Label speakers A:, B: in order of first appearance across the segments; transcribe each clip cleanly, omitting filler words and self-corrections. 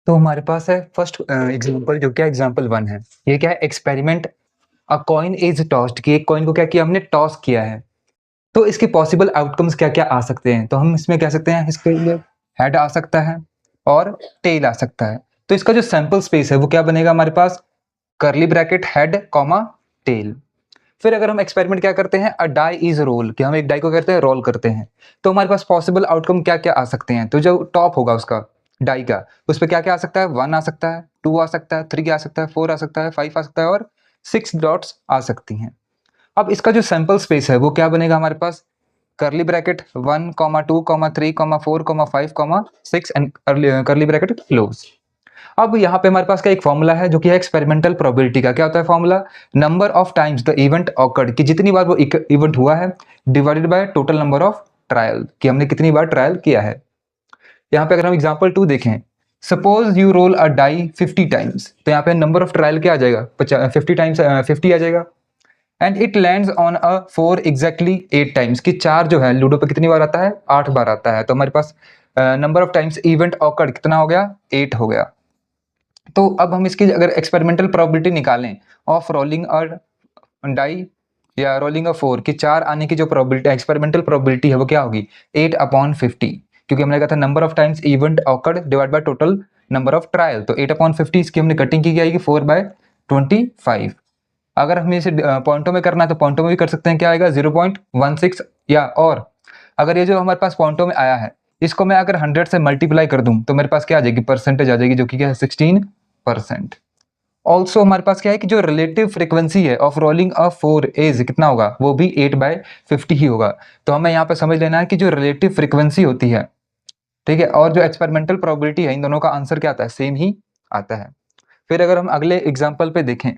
A: तो हमारे पास है फर्स्ट एग्जांपल जो क्या एग्जांपल 1 है। ये क्या है experiment a coin is tossed कि एक कॉइन को क्या किया हमने टॉस किया है। तो इसके पॉसिबल आउटकम्स क्या-क्या आ सकते हैं? तो हम इसमें कह सकते हैं इसके लिए हेड आ सकता है और टेल आ सकता है। तो इसका जो सैंपल स्पेस है वो क्या बनेगा हमारे पास curly bracket head comma tail. फिर अगर हम एक्सपेरिमेंट क्या करते हैं अ डाई इज रोल कि हम एक डाई को करते हैं रोल करते हैं। तो हमारे पास पॉसिबल आउटकम क्या-क्या आ सकते हैं? तो जो टॉप होगा उसका डाई का उस पे क्या-क्या आ सकता है 1 आ सकता है, 2 आ सकता है, 3 आ सकता है, 4 आ सकता है, 5 आ सकता है और 6 डॉट्स आ सकती हैं। अब इसका जो सैंपल स्पेस है वो क्या बनेगा हमारे पास curly bracket 1, 2, 3, 4, 5, 6 and curly bracket close. अब यहाँ पे हमारे पास का एक फॉर्मूला है जो कि है एक्सपेरिमेंटल प्रोबेबिलिटी का। क्या होता है formula? Number of times the event awkward कि जितनी बार वो इवेंट हुआ है divided by total number of trial कि हमने कितनी बार ट्रायल किया है। यहाँ पे अगर हम एग्जांपल 2 देखें, suppose you roll a die 50 times तो यहाँ पे नंबर ऑफ ट्रायल क्या आ जाएगा 50 टाइम्स 50 आ जाएगा and it lands on a 4 exactly 8 times कि 4 जो है लूडो पे कितनी बार आता है 8 बार आता है। तो हमारे पास number of times event occurred कितना हो गया 8 हो गया। तो अब हम इसकी अगर एक्सपेरिमेंटल प्रोबेबिलिटी निकालें ऑफ रोलिंग और डाई या रोलिंग ऑफ 4 कि 4 आने की जो प्रोबेबिलिटी एक्सपेरिमेंटल प्रोबेबिलिटी है वो क्या होगी 8/50 क्योंकि हमने कहा था number of times event awkward divide by total number of trial. तो 8/50 इसकी हमने कटिंग की जाएगी 4/25। अगर हमें इसे पॉइंटों में करना है तो पॉइंटों में भी कर सकते हैं। क्या आएगा 0.16 या और अगर ये जो हमारे पास पॉइंटों में आया है इसको मैं अगर 100 से मल्टीप्लाई कर दूं तो मेरे पास क्या आ जाएगी परसेंटेज आ जाएगी जो कि क्या है 16%। ऑल्सो हमारे पास क्या है कि जो रिलेटिव फ्रीक्वेंसी है ऑफ रोलिंग अ 4 इज कितना होगा वो भी 8/50 ही होगा। तो हमें यहाँ पे समझ लेना है कि जो रिलेटिव फ्रीक्वेंसी होती है ठीक है और जो एक्सपेरिमेंटल प्रोबेबिलिटी है इन दोनों का आंसर क्या आता है सेम ही आता है। फिर अगर हम अगले एग्जाम्पल पे देखें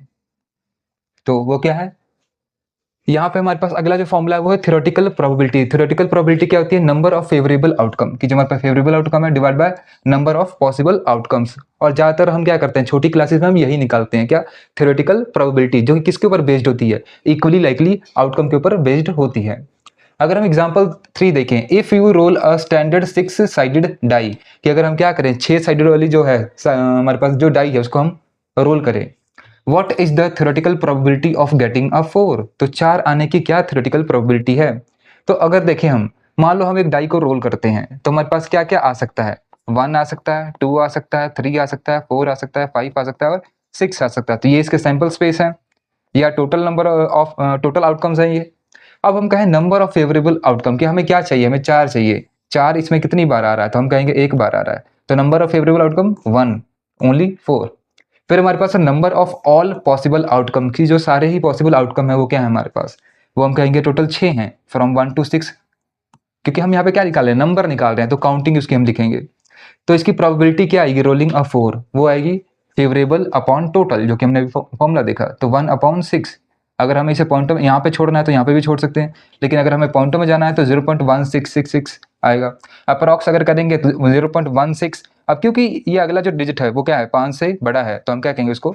A: तो वो क्या है यहाँ पे हमारे पास अगला जो फॉर्मूला है वो है थ्योरेटिकल प्रोबेबिलिटी। थ्योरेटिकल प्रोबेबिलिटी क्या होती है नंबर ऑफ फेवरेबल आउटकम कि जो हमारे पास फेवरेबल आउटकम है divide by number of possible outcomes. और ज्यादातर हम क्या करते हैं छोटी क्लासेस में हम यही निकालते हैं क्या थ्योरेटिकल प्रोबेबिलिटी जो कि किसके ऊपर बेस्ड होती है इक्वली लाइकली आउटकम के ऊपर बेस्ड होती है। अगर हम एग्जांपल 3 देखें if you roll a standard 6 sided die कि अगर हम क्या करें 6 साइडेड वाली जो है हमारे पास जो डाई है उसको हम रोल करें What is the theoretical probability of getting a 4? तो 4 आने की क्या theoretical probability है? तो अगर देखें हम मान लो हम एक डाई को रोल करते हैं तो हमारे पास क्या क्या आ सकता है 1 आ सकता है 2 आ सकता है 3 आ सकता है 4 आ सकता है 5 आ सकता है और 6 आ सकता है। तो ये इसके सैंपल स्पेस है या total number of total outcomes है ये। अब हम कहें नंबर ऑफ फेवरेबल आउटकम कि हमें क्या चाहिए हमें 4 चाहिए। 4 इसमें कितनी बार आ रहा है तो हम कहेंगे 1 बार आ रहा है। तो number of favourable outcome 1 only 4। फिर हमारे पास है number of all possible outcome की जो सारे ही पॉसिबल आउटकम है वो क्या है हमारे पास वो हम कहेंगे टोटल 6 हैं फ्रॉम 1 to 6 क्योंकि हम यहाँ पे क्या निकाल रहे हैं नंबर निकाल रहे हैं तो काउंटिंग उसकी हम लिखेंगे। तो इसकी प्रोबेबिलिटी क्या आएगी रोलिंग अ 4 वो आएगी फेवरेबल अपॉन टोटल जो कि हमने फॉर्मूला देखा तो 1/6। अगर हमें इसे पॉइंटों में यहाँ पे छोड़ना है तो यहाँ पे भी छोड़ सकते हैं लेकिन अगर हमें पॉइंटों में जाना है तो 0.1666 आएगा। अप्रॉक्स अगर करेंगे तो 0.16। अब क्योंकि ये अगला जो डिजिट है वो क्या है 5 से बड़ा है तो हम क्या कहेंगे उसको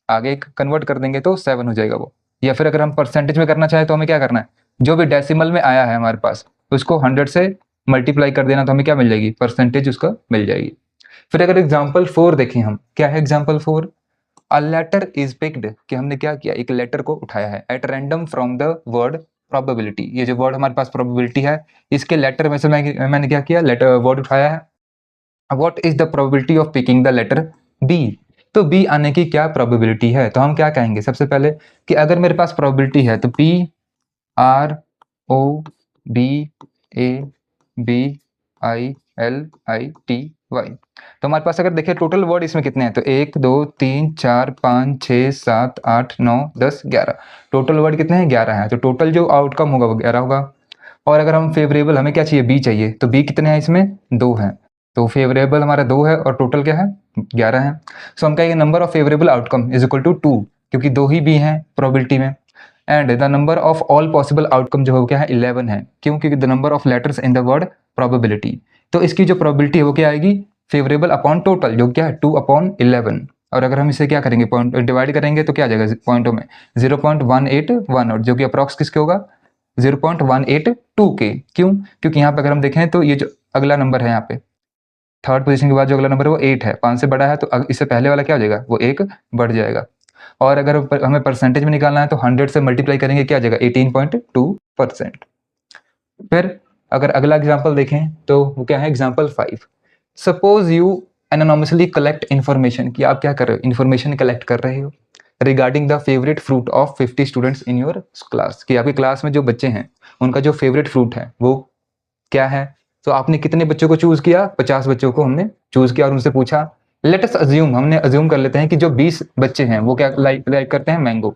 A: आगे कन्वर्ट कर देंगे तो 7 हो जाएगा वो। या फिर अगर हम परसेंटेज में करना चाहें तो हमें क्या करना है जो भी डेसिमल में आया है हमारे पास उसको 100 से मल्टीप्लाई कर देना तो हमें क्या मिल जाएगी परसेंटेज उसका मिल जाएगी। फिर अगर एग्जाम्पल 4 देखें हम क्या है example 4 a letter is picked कि हमने क्या किया एक लेटर को उठाया है at random from the word probability. ये जो वर्ड हमारे पास प्रोबेबिलिटी है इसके लेटर में से मैंने क्या किया लेटर वर्ड उठाया है। What is the probability of picking the letter B. तो बी आने की क्या प्रोबेबिलिटी है तो हम क्या कहेंगे सबसे पहले कि अगर मेरे पास प्रोबेबिलिटी है तो PROBABLITY। तो हमारे पास अगर देखिए टोटल वर्ड इसमें कितने हैं तो 1 2 3 4 5 6 7 8 9 10 11 टोटल वर्ड कितने हैं 11 हैं। तो टोटल जो आउटकम होगा वो 11 होगा। और अगर हम फेवरेबल हमें क्या चाहिए बी चाहिए तो बी कितने हैं इसमें 2 हैं। तो फेवरेबल हमारा 2 है और टोटल क्या है 11 है। सो हम कहेंगे number of favourable outcome is equal to 2 क्योंकि 2 ही बी हैं प्रोबेबिलिटी में। And the number of all possible outcome जो है वो क्या है 11 है क्यों क्योंकि the number of letters in the word probability. तो इसकी जो प्रोबेबिलिटी है वो क्या आएगी फेवरेबल अपॉन टोटल जो क्या है 2/11। और अगर हम इसे क्या करेंगे पॉइंट डिवाइड करेंगे तो क्या आ जाएगा पॉइंटों में 0.181 और जो कि अप्रॉक्स किसके होगा 0.182 के। क्यों क्योंकि यहाँ पे अगर हम देखें तो ये जो अगला नंबर है यहाँ पे थर्ड पोजीशन के बाद जो अगला नंबर है वो 8 है, 5 से बड़ा है तो इससे पहले वाला क्या हो जाएगा, वो 1 बढ़ जाएगा। और अगर हमें परसेंटेज में निकालना है तो 100 से मल्टीप्लाई करेंगे, क्या आ जाएगा 18.2%। फिर अगर अगला एग्जाम्पल देखें तो वो क्या है, example 5। Suppose you anonymously collect information, कि आप क्या कर रहे हो, इन्फॉर्मेशन कलेक्ट कर रहे हो regarding the favourite fruit of 50 students in your class, कि आपकी क्लास में जो बच्चे हैं उनका जो फेवरेट फ्रूट है वो क्या है। तो आपने कितने बच्चों को चूज किया, 50 बच्चों को हमने चूज किया और उनसे पूछा, लेट अस अज्यूम, हमने अज्यूम कर लेते हैं कि जो 20 बच्चे हैं वो क्या लाइक करते हैं, mango,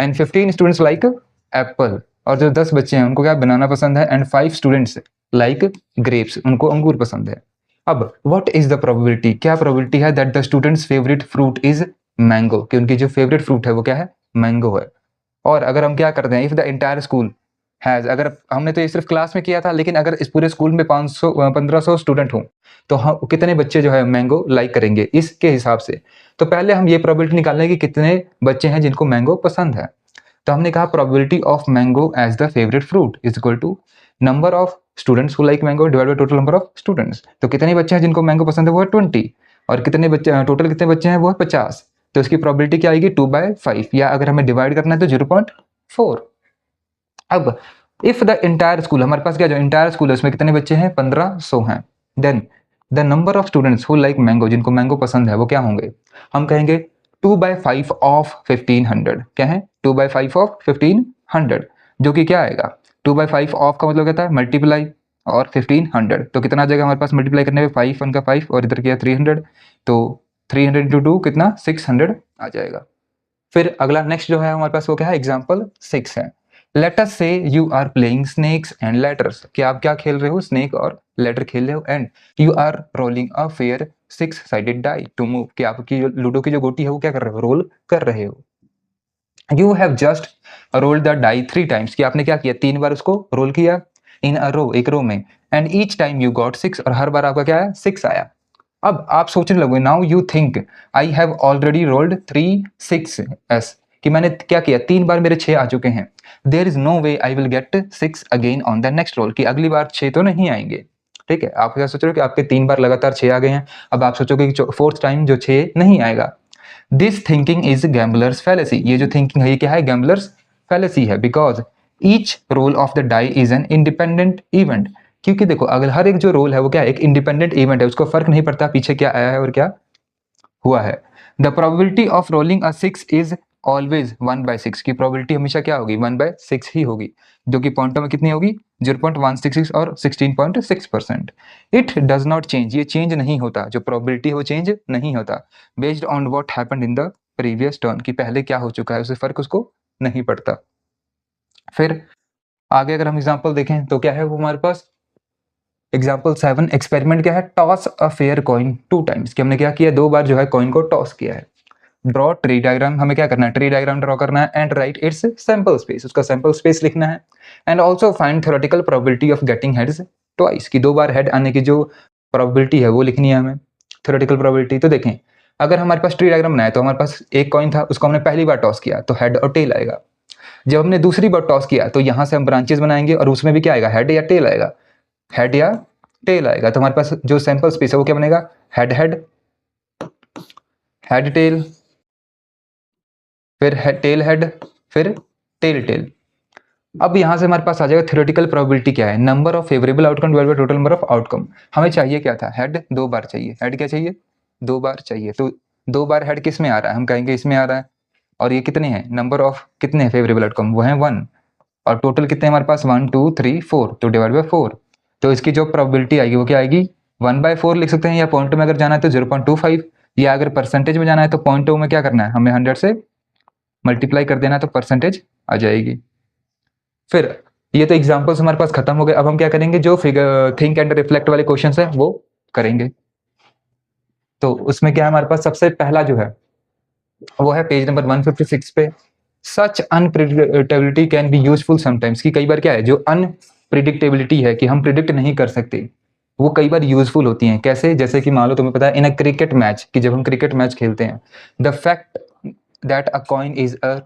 A: and 15 students like Apple, और जो 10 बच्चे हैं उनको क्या बनाना पसंद है, एंड 5 स्टूडेंट्स लाइक ग्रेप्स, उनको अंगूर पसंद है। अब व्हाट इज द प्रोबेबिलिटी, क्या प्रोबेबिलिटी है that the students favourite fruit is mango, कि उनकी जो फेवरेट फ्रूट है वो क्या है, मैंगो है। और अगर हम क्या करते हैं, if the entire school has, अगर हमने तो ये सिर्फ क्लास में किया था, लेकिन अगर इस पूरे स्कूल में 1500 स्टूडेंट हों तो हम कितने बच्चे जो है मैंगो लाइक करेंगे, इसके हिसाब से। तो पहले हम ये प्रोबेबिलिटी निकालें कि कितने बच्चे हैं जिनको मैंगो पसंद है। तो हमने कहा probability of mango as the favourite fruit is equal to number of students who like mango divide by total number of students. तो कितने बच्चे हैं जिनको मैंगो पसंद है, वो है 20, और कितने बच्चे, टोटल कितने बच्चे हैं, वो है 50। तो इसकी प्रोबेबिलिटी क्या आएगी, 2/5, या अगर हमें डिवाइड करना है तो 0.4। अब इफ द एंटायर स्कूल, हमारे पास क्या जो एंटायर स्कूल है उसमें कितने बच्चे हैं, 1500 हैं, then the number of students who like mango, जिनको मैंगो पसंद है वो क्या होंगे, हम कहेंगे 2/5 ऑफ 1500, क्या है 2/5 ऑफ 1500, जो कि क्या आएगा, 2/5 ऑफ का मतलब कहता है मल्टीप्लाई और 1500, तो कितना आ जाएगा हमारे पास मल्टीप्लाई करने में, 5 1 का 5 और इधर किया 300, तो 300 इंटू 2 कितना 600 आ जाएगा। फिर अगला नेक्स्ट जो है हमारे पास वो क्या है, एग्जाम्पल 6 है। Let us say you are playing snakes and ladders, कि आप क्या खेल रहे हो, स्नेक और लेटर खेल रहे हो, and you are rolling a fair 6-sided die to move, कि आपकी लूडो की जो गोटी है वो क्या कर रहे हो, रोल कर रहे हो। You have just rolled the die 3 times, कि आपने क्या किया, 3 बार उसको रोल किया इन अ रो, एक रो में, and each time you got 6, और हर बार आपका क्या आया, 6 आया। अब आप सोचने लगोगे, now you think I have already rolled 3 6s, कि मैंने क्या किया, 3 बार मेरे 6 आ चुके हैं, there is no way I will get 6 again on the next roll, कि अगली बार 6 तो नहीं आएंगे। ठीक है, आप क्या सोच रहे हो कि आपके 3 बार लगातार 6 आ गए हैं, अब आप सोचोगे कि 4th टाइम जो 6 नहीं आएगा। This thinking is gambler's fallacy, ये जो थिंकिंग है ये क्या है, गैम्बलर्स फैलेसी है, because each roll of the die is an independent event, क्योंकि देखो अगर हर एक जो रोल है वो क्या है, एक इंडिपेंडेंट इवेंट है, उसको फर्क नहीं पड़ता पीछे क्या आया है और क्या हुआ है। The probability of rolling a 6 is always 1/6, की प्रोबेबिलिटी हमेशा क्या होगी, 1/6 ही होगी, जो कि पॉइंटों में कितनी होगी, 0.166 और 16.6%। इट डज नॉट चेंज, ये चेंज नहीं होता, जो प्रोबेबिलिटी है वो चेंज नहीं होता, based on what happened in the previous turn, की पहले क्या हो चुका है उससे फर्क उसको नहीं पड़ता। फिर आगे अगर हम एग्जाम्पल देखें तो क्या है वो हमारे पास, एग्जाम्पल 7 एक्सपेरिमेंट क्या है, toss a fair coin 2 times, कि हमने क्या किया, 2 बार जो है कॉइन को टॉस किया है। ड्रॉ ट्री डायग्राम, हमें क्या करना है, ट्री डायग्राम ड्रॉ करना है, and right it's sample space, उसका सैंपल स्पेस लिखना है, and also find theoretical probability of getting heads twice, की 2 बार हेड आने की जो प्रोबेबिलिटी है वो लिखनी है हमें, थ्योरेटिकल प्रोबेबिलिटी। तो देखें अगर हमारे पास ट्री डायग्राम बनाया तो हमारे पास एक कॉइन था, उसको हमने पहली बार टॉस किया तो हेड और टेल आएगा। जब हमने दूसरी बार टॉस किया तो यहाँ से हम ब्रांचेस बनाएंगे और उसमें भी क्या आएगा, हेड या टेल आएगा, हेड या टेल आएगा। तो हमारे पास जो सैंपल स्पेस है वो क्या बनेगा, हेड हेड, हेड टेल, फिर टेल हेड, फिर टेल टेल। अब यहां से हमारे पास आ जाएगा थ्योरेटिकल प्रोबेबिलिटी क्या है, number of favourable outcome divided by total number of outcome. हमें चाहिए क्या था, हेड 2 बार चाहिए, हेड क्या चाहिए, 2 बार चाहिए, तो 2 बार हेड किस में आ रहा है, हम कहेंगे इसमें आ रहा है, और ये कितने हैं, नंबर ऑफ कितने फेवरेबल आउटकम वो है 1, और टोटल कितने हमारे पास 1 2 3 4, तो डिवाइड बाय 4, तो इसकी जो प्रोबेबिलिटी आएगी वो क्या आएगी, 1/4 लिख सकते हैं, या पॉइंट में अगर जाना है तो 0.25, या अगर परसेंटेज में जाना है तो पॉइंटों में क्या करना है, हमें 100 से मल्टीप्लाई कर देना तो परसेंटेज आ जाएगी। फिर ये तो एग्जांपल्स हमारे पास खत्म हो गए, अब हम क्या करेंगे, जो फिगर थिंक एंड रिफ्लेक्ट वाले क्वेश्चंस हैं वो करेंगे। तो उसमें क्या है हमारे पास, सबसे पहला जो है वो है पेज नंबर 156 पे, such unpredictability can be useful sometimes, कि कई बार क्या है जो अनप्रिडिक्टेबिलिटी है कि हम प्रिडिक्ट नहीं कर सकते, वो कई बार यूजफुल होती हैं। कैसे, जैसे कि मान लो तुम्हें पता है इन अ क्रिकेट मैच, कि जब हम क्रिकेट मैच खेलते हैं, the fact that a coin is a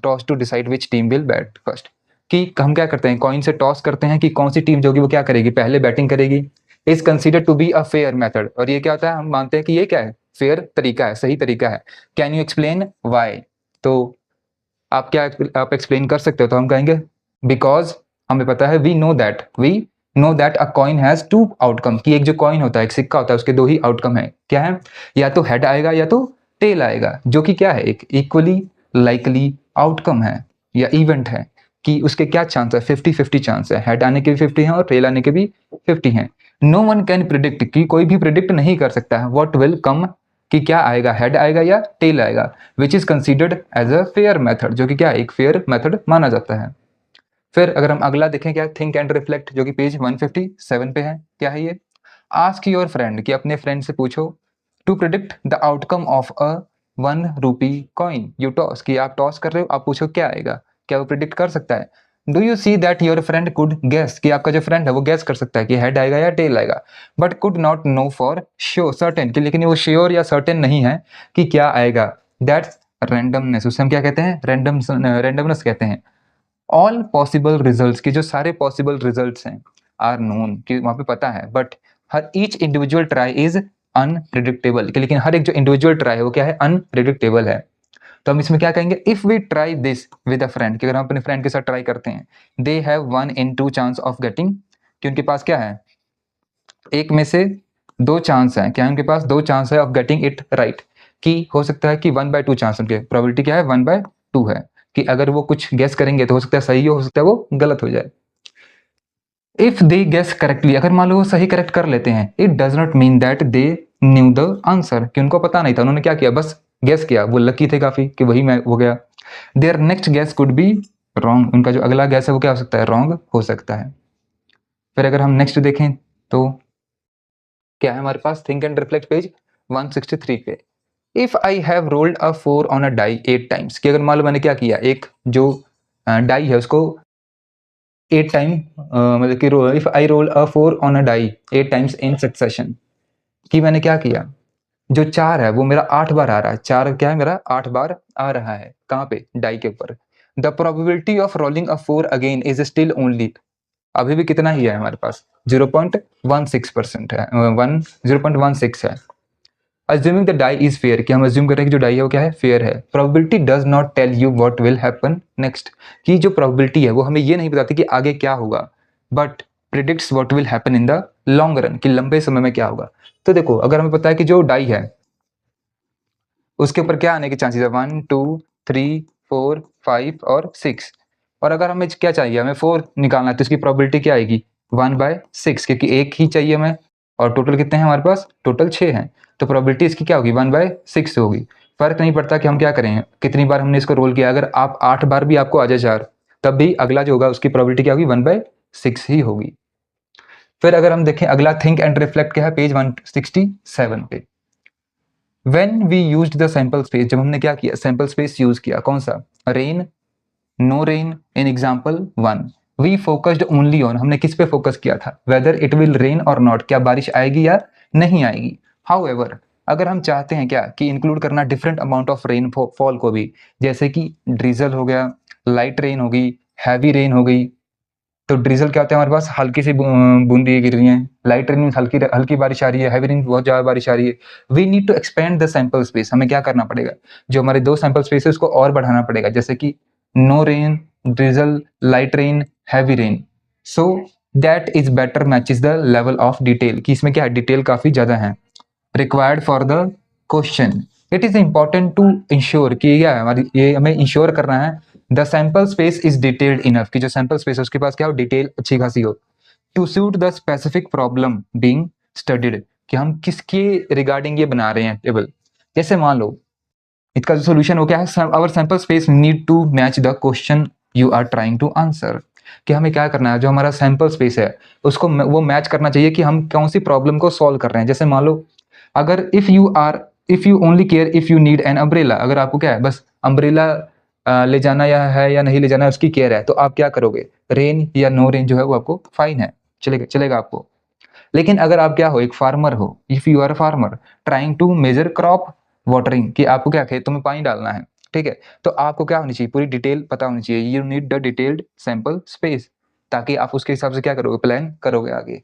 A: toss to decide which team will bat first, कि हम क्या करते हैं, कॉइन से टॉस करते हैं कि कौन सी टीम जो होगी वो क्या करेगी, पहले बैटिंग करेगी is consider to be a fair method. और ये क्या होता है, हम मानते हैं कि ये क्या है, फेयर तरीका है, सही तरीका है। Can you explain why? तो आप क्या आप एक्सप्लेन कर सकते हो? तो हम कहेंगे बिकॉज हमें पता है, we know that a coin has two outcome, कि एक जो कॉइन होता है, एक सिक्का होता है, उसके दो ही आउटकम है। क्या है? या तो हेड आएगा या तो टेल आएगा, जो कि क्या है, एक इक्वली लाइकली आउटकम है या इवेंट है। कि उसके क्या चांस है, 50-50 चांस है, हेड आने के भी 50 हैं और टेल आने के भी 50 हैं। नो वन कैन प्रिडिक्ट, कि कोई भी प्रिडिक्ट नहीं कर सकता है व्हाट विल कम, कि क्या आएगा, हेड आएगा या टेल आएगा, which is considered as a fair method, जो कि क्या एक फेयर मेथड माना जाता है। फिर अगर हम अगला देखें, क्या थिंक एंड रिफ्लेक्ट, जो कि पेज 157 पे है। क्या है ये? आस्क योर फ्रेंड, कि अपने फ्रेंड से पूछो, to predict the outcome of a 1 rupee coin you toss, कि आप टॉस कर रहे हो, आप पूछो क्या आएगा, क्या वो प्रिडिक्ट कर सकता है? Do you see that your friend could guess, कि आपका जो फ्रेंड है वो गेस कर सकता है कि हेड आएगा या टेल आएगा, but could not know for sure certain, कि लेकिन वो श्योर या सर्टेन नहीं है कि क्या आएगा। दैट्स रैंडमनेस, उसे हम क्या कहते हैं, रैंडमनेस कहते हैं। ऑल पॉसिबल रिजल्ट्स, के जो सारे पॉसिबल रिजल्ट्स हैं आर नोन, कि वहां पे पता है, but her each individual try is unpredictable, लेकिन हर एक जो इंडिविजुअल ट्राई है वो क्या है, अनप्रिडिक्टेबल है। तो हम इसमें क्या कहेंगे, if we try this with a friend, कि अगर हम अपने फ्रेंड के साथ ट्राई करते हैं, they have 1 in 2 chance of getting, कि उनके पास क्या है, एक में से 2 चांस है, क्या है, उनके पास 2 चांस है ऑफ गेटिंग इट राइट, कि हो सकता है कि 1/2 चांस, उनके प्रोबेबिलिटी क्या है, 1/2 है, कि अगर वो कुछ गेस करेंगे तो हो सकता है सही हो सकता है वो गलत हो जाए। इफ दे गेस करेक्टली, अगर मान लो वो सही करेक्ट कर लेते हैं, it does not mean that they knew the answer, कि उनको पता नहीं था, उन्होंने क्या किया, बस गेस किया, वो लकी थे काफी कि वही मैं हो गया। Their next guess could be wrong, उनका जो अगला गेस है वो क्या हो सकता है, रॉन्ग हो सकता है। फिर अगर हम नेक्स्ट देखें तो क्या है हमारे पास, थिंक एंड रिफ्लेक्ट पेज 163 पे। If I have rolled a 4 on a die 8 times, कि अगर मान लो मैंने क्या किया, एक जो डाई है उसको 8 टाइम, मतलब कि if I roll a 4 on a die 8 times in succession, कि मैंने क्या किया, जो 4 है वो मेरा 8 बार आ रहा है, 4 क्या है मेरा 8 बार आ रहा है, कहाँ पे, डाई के ऊपर। The probability of rolling a 4 again is still only, अभी भी कितना ही है हमारे पास, 0.16% है, 0.16 है। Assuming the die is fair, कि हम अज्यूम कर रहे हैं कि जो डाई है वो क्या है, फेयर है। Probability does not tell you what will happen next, कि जो प्रोबेबिलिटी है वो हमें ये नहीं बताती कि आगे क्या होगा, but predicts what will happen in the long run, कि लंबे समय में क्या होगा। तो देखो, अगर हमें पता है कि जो डाई है उसके ऊपर क्या आने के चांसेस है, 1 2 3 4 5 और 6, और अगर हमें क्या चाहिए, हमें 4 निकालना है, तो इसकी प्रोबेबिलिटी क्या आएगी, 1/6, क्योंकि एक ही चाहिए हमें, और टोटल कितने हैं हमारे पास, टोटल 6 हैं, तो प्रोबेबिलिटी इसकी क्या होगी, 1/6 होगी। फर्क नहीं पड़ता कि हम क्या करें, कितनी बार हमने इसको रोल किया, अगर आप 8 बार भी आपको आ जाए 4, तब भी अगला जो होगा उसकी प्रोबेबिलिटी क्या होगी, 1/6 ही होगी। फिर अगर हम देखें अगला थिंक एंड रिफ्लेक्ट क्या है, पेज 167 पे। When we used the sample space, जब हमने क्या किया, सैंपल स्पेस यूज किया, कौन सा, rain, no rain in example 1, we focused only on, हमने किस पे फोकस किया था, वेदर इट विल रेन और नॉट, क्या बारिश आएगी या नहीं आएगी। हाउएवर, अगर हम चाहते हैं क्या कि इंक्लूड करना different amount of rain fall को भी, जैसे कि ड्रिजल हो गया, लाइट रेन हो गई, हैवी रेन हो गई, तो ड्रिजल क्या होता है, हमारे पास हल्की सी बूंदी गिर रही हैं, लाइट रेन में हल्की हल्की बारिश आ रही है, हैवी रेन बहुत ज्यादा बारिश आ रही है। We need to expand the sample space, हमें क्या करना पड़ेगा, जो हमारे 2 सैंपल स्पेस है उसको और बढ़ाना पड़ेगा, जैसे कि no rain, drizzle, light rain, heavy rain, so that is better matches the level of detail, कि इसमें क्या है, डिटेल काफी ज्यादा है required for the question. It is important to ensure, कि क्या है हमारी, ये हमें इंश्योर करना है, the sample space is detailed enough, कि जो सैंपल स्पेस है उसके पास क्या हो, डिटेल अच्छी खासी हो, to suit the specific problem being studied, कि हम किसके रिगार्डिंग ये बना रहे हैं टेबल। जैसे मान लो इसका जो सोल्यूशन हो क्या है, our sample space need to match the question you are trying to answer, कि हमें क्या करना है, जो हमारा सैंपल स्पेस है उसको वो मैच करना चाहिए कि हम कौन सी प्रॉब्लम को सॉल्व कर रहे हैं। जैसे मान लो अगर if you only care if you need an umbrella, अगर आपको क्या है, बस अम्ब्रेला ले जाना या नहीं ले जाना उसकी केयर है, तो आप क्या करोगे, रेन या नो रेन जो है वो आपको फाइन है, चलेगा चलेगा आपको। लेकिन अगर आप क्या हो, एक फार्मर हो, if you are a farmer trying to measure crop watering, कि आपको क्या खेतों में पानी डालना है, ठीक है, तो आपको क्या होनी चाहिए, पूरी डिटेल पता होनी चाहिए, you need the detailed sample space, ताकि आप उसके हिसाब से क्या करोगे, प्लान करोगे आगे।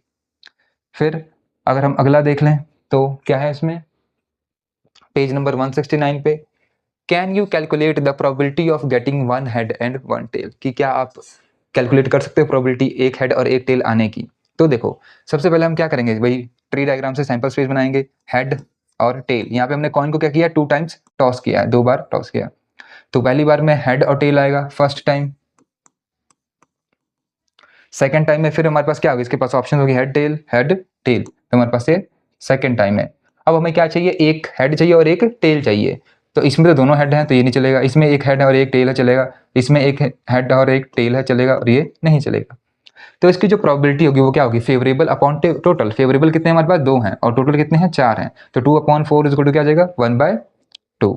A: फिर अगर हम अगला देख लें तो क्या है इसमें, पेज नंबर 169 पे, can you calculate the probability of getting one head and one tail, कि क्या आप कैलकुलेट कर सकते हो प्रोबेबिलिटी एक हेड और एक टेल आने की। तो देखो सबसे पहले हम क्या करेंगे भाई, ट्री डायग्राम से सैंपल स्पेस बनाएंगे, हेड और टेल। यहाँ पे हमने कॉइन को क्या किया, 2 टाइम्स टॉस किया है, 2 बार टॉस किया। तो पहली बार में हेड और टेल आएगा फर्स्ट टाइम, सेकंड टाइम में फिर हमारे पास क्या होगा, इसके पास ऑप्शन होगी हेड टेल, तो हमारे पास ये सेकंड टाइम है। अब हमें क्या चाहिए, एक हेड चाहिए और एक टेल चाहिए। तो इसमें तो दोनों हेड हैं तो ये नहीं चलेगा, इसमें एक हेड और एक टेल है चलेगा, इसमें एक हेड और एक टेल है चलेगा, और ये नहीं चलेगा। तो इसकी जो प्रोबेबिलिटी होगी वो क्या होगी, फेवरेबल अपॉन टोटल। फेवरेबल कितने हमारे पास 2 हैं और टोटल कितने हैं 4 हैं, तो 2/4 इज इक्वल टू क्या आ जाएगा 1/2।